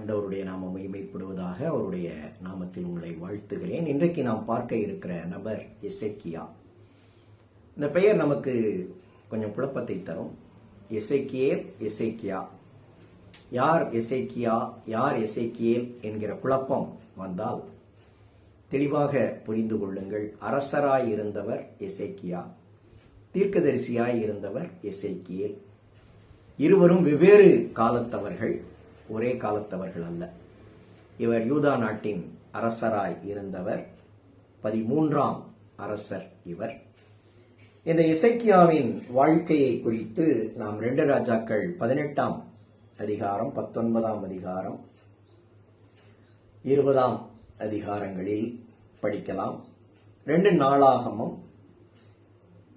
ஆண்டவருடைய நாமம் மகிமைப்படுவதாக. அவருடைய நாமத்தில் உங்களை வாழ்த்துகிறேன். இன்றைக்கு நாம் பார்க்க இருக்கிற நபர் எசேக்கியா. இந்த பெயர் நமக்கு கொஞ்சம் குழப்பத்தை தரும். எசேக்கியேல், எசேக்கியா. யார் எசேக்கியா, யார் எசேக்கியேல் என்கிற குழப்பம் வந்தால் தெளிவாக புரிந்து கொள்ளுங்கள். அரசராய் இருந்தவர் எசேக்கியா, தீர்க்கதரிசியாய் இருந்தவர் எசேக்கியேல். இருவரும் வெவ்வேறு காலத்தவர்கள், ஒரே காலத்தவர்கள் அல்ல. இவர் யூதா நாட்டின் அரசராய் இருந்தவர், 13ஆம் அரசர் இவர். இந்த எசேக்கியாவின் வாழ்க்கையை குறித்து நாம் 2 ராஜாக்கள் 18ஆம் அதிகாரம், 19ஆம் அதிகாரம், 20ஆம் அதிகாரங்களில் படிக்கலாம். 2 நாளாகமும்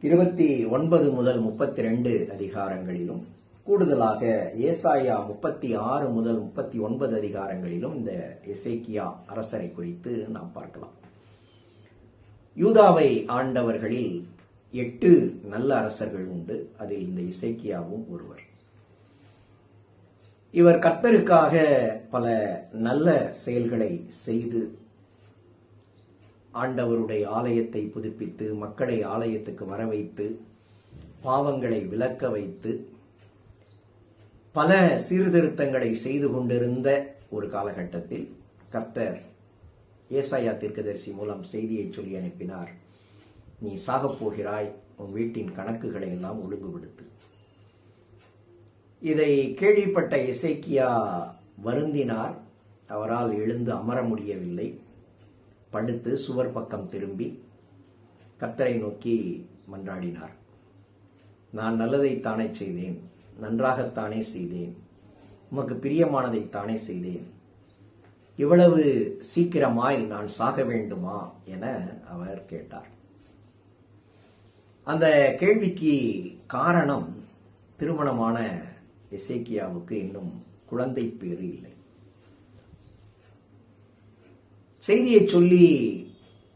29 முதல் 32 அதிகாரங்களிலும், கூடுதலாக ஏசாயா 36 முதல் 39 அதிகாரங்களிலும் இந்த எசேக்கியா அரசரை குறித்து நாம் பார்க்கலாம். யூதாவை ஆண்டவர்களில் 8 நல்ல அரசர்கள் உண்டு. அதில் இந்த எசேக்கியாவும் ஒருவர். இவர் கர்த்தருக்காக பல நல்ல செயல்களை செய்து ஆண்டவருடைய ஆலயத்தை புதுப்பித்து, மக்களை ஆலயத்துக்கு வர வைத்து, பாவங்களை விலக்க வைத்து, பல சீர்திருத்தங்களை செய்து கொண்டிருந்த ஒரு காலகட்டத்தில் கர்த்தர் ஏசாயா தீர்க்கதரிசி மூலம் செய்தியை சொல்லி அனுப்பினார். நீ சாகப் போகிறாய், உன் வீட்டின் கணக்குகளை எல்லாம் ஒழுங்குபடுத்து. இதை கேள்விப்பட்ட எசேக்கியா வருந்தினார். அவரால் எழுந்து அமர முடியவில்லை. படுத்து சுவர் பக்கம் திரும்பி கர்த்தரை நோக்கி மன்றாடினார். நான் நல்லதைத்தானே செய்தேன், நன்றாகத்தானே செய்தேன், உமக்கு பிரியமானதைத்தானே செய்தேன், இவ்வளவு சீக்கிரமாய் நான் சாக வேண்டுமா என அவர் கேட்டார். அந்த கேள்விக்கு காரணம், திருமணமான எசேக்கியாவுக்கு இன்னும் குழந்தை பேறு இல்லை. செய்தியை சொல்லி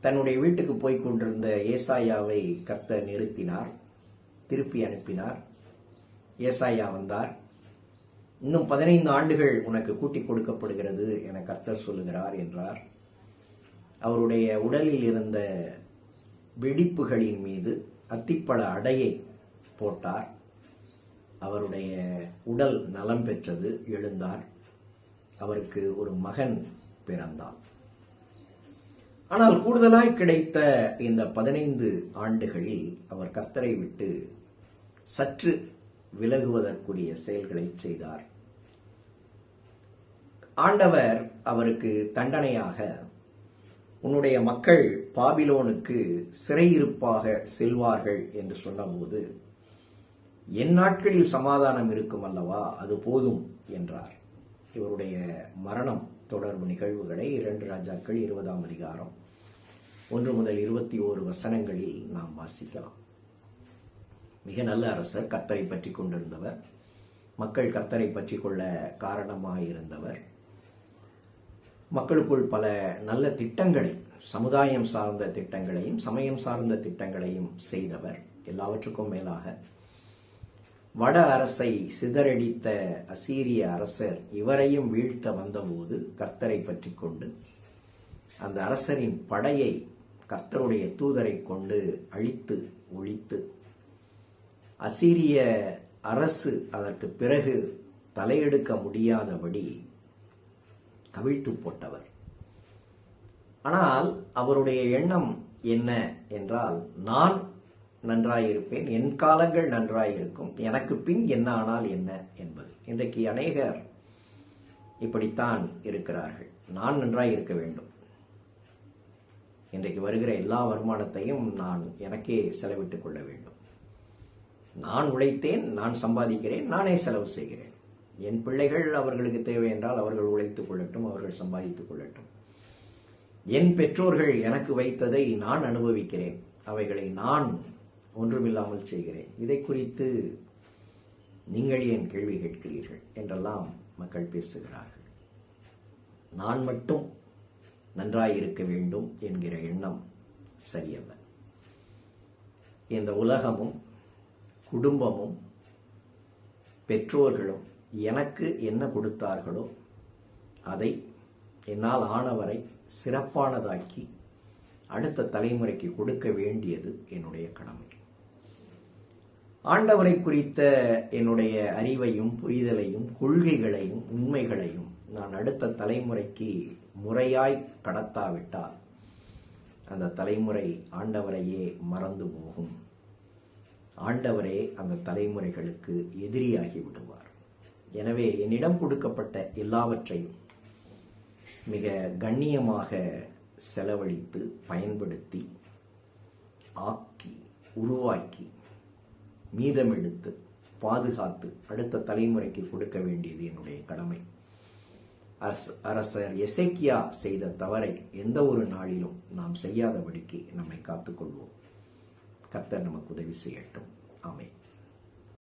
தன்னுடைய வீட்டுக்கு போய்க் கொண்டிருந்த ஏசாயாவை கர்த்தர் நிறுத்தினார், திருப்பி அனுப்பினார். ஏசாயா வந்தார். இன்னும் 15 ஆண்டுகள் உனக்கு கூட்டிக் கொடுக்கப்படுகிறது என கர்த்தர் சொல்லுகிறார் என்றார். அவருடைய உடலில் இருந்த வெடிப்புகளின் மீது அத்திப்பழ அடையை போட்டார். அவருடைய உடல் நலம் பெற்றது, எழுந்தார். அவருக்கு ஒரு மகன் பிறந்தான். ஆனால் கூடுதலாய் கிடைத்த இந்த 15 ஆண்டுகளில் அவர் கர்த்தரை விட்டு சற்று விலகுவதற்குரிய செயல்களை செய்தார். ஆண்டவர் அவருக்கு தண்டனையாக, உன்னுடைய மக்கள் பாபிலோனுக்கு சிறையிருப்பாக செல்வார்கள் என்று சொன்னபோது, என் நாட்களில் சமாதானம் இருக்கும் அல்லவா, அது போதும் என்றார். இவருடைய மரணம் தொடர்பு நிகழ்வுகளை 2 ராஜாக்கள் 20ஆம் அதிகாரம் 1 முதல் 21 வசனங்களில் நாம் வாசிக்கலாம். மிக நல்ல அரசர், கர்த்தரை பற்றி கொண்டிருந்தவர், மக்கள் கர்த்தரை பற்றி கொள்ள காரணமாயிருந்தவர், மக்களுக்குள் பல நல்ல திட்டங்களை, சமுதாயம் சார்ந்த திட்டங்களையும் சமயம் சார்ந்த திட்டங்களையும் செய்தவர். எல்லாவற்றுக்கும் மேலாக வட அரசை சிதறடித்த அசீரிய அரசர் இவரையும் வீழ்த்த வந்தபோது கர்த்தரை பற்றி கொண்டு அந்த அரசரின் படையை கர்த்தருடைய தூதரை கொண்டு அழித்து ஒழித்து, அசீரிய அரசு அதற்கு பிறகு தலையெடுக்க முடியாதபடி கவிழ்த்து போட்டவர். ஆனால் அவருடைய எண்ணம் என்ன என்றால், நான் நன்றாயிருப்பேன், என் காலங்கள் நன்றாயிருக்கும், எனக்கு பின் என்ன ஆனால் என்ன என்பது. இன்றைக்கு அநேகர் இப்படித்தான் இருக்கிறார்கள். நான் நன்றாயிருக்க வேண்டும், இன்றைக்கு வருகிற எல்லா வருமானத்தையும் நான் எனக்கே செலவிட்டுக் கொள்ள வேண்டும், நான் உழைத்தேன், நான் சம்பாதிக்கிறேன், நானே செலவு செய்கிறேன், என் பிள்ளைகள் அவர்களுக்கு தேவை என்றால் அவர்கள் உழைத்துக் கொள்ளட்டும், அவர்கள் சம்பாதித்துக் கொள்ளட்டும், என் பெற்றோர்கள் எனக்கு வைத்ததை நான் அனுபவிக்கிறேன், அவைகளை நான் ஒன்றுமில்லாமல் செய்கிறேன், இதை குறித்து நீங்கள் ஏன் கேள்வி கேட்கிறீர்கள் என்றெல்லாம் மக்கள் பேசுகிறார்கள். நான் மட்டும் நன்றாயிருக்க வேண்டும் என்கிற எண்ணம் சரியல்ல. இந்த உலகமும் குடும்பமும் பெற்றோர்களும் எனக்கு என்ன கொடுத்தார்களோ அதை என்னால் ஆனவரை சிறப்பானதாக்கி அடுத்த தலைமுறைக்கு கொடுக்க வேண்டியது என்னுடைய கடமை. ஆண்டவரை குறித்த என்னுடைய அறிவையும் புரிதலையும் கொள்கைகளையும் உண்மைகளையும் நான் அடுத்த தலைமுறைக்கு முறையாய் கடத்தாவிட்டால் அந்த தலைமுறை ஆண்டவரையே மறந்து போகும். ஆண்டவரே அந்த தலைமுறைகளுக்கு எதிரியாகி விடுவார். எனவே என்னிடம் கொடுக்கப்பட்ட எல்லாவற்றையும் மிக கண்ணியமாக செலவழித்து பயன்படுத்தி ஆக்கி உருவாக்கி மீதமெடுத்து பாதுகாத்து அடுத்த தலைமுறைக்கு கொடுக்க வேண்டியது என்னுடைய கடமை. அரசர் எசேக்கியா செய்த தவறை எந்த ஒரு நாளிலும் நாம் செய்யாதபடிக்கு நம்மை காத்துக்கொள்வோம். கர்த்தர் நமக்கு உதவி செய்யட்டும். ஆமென்.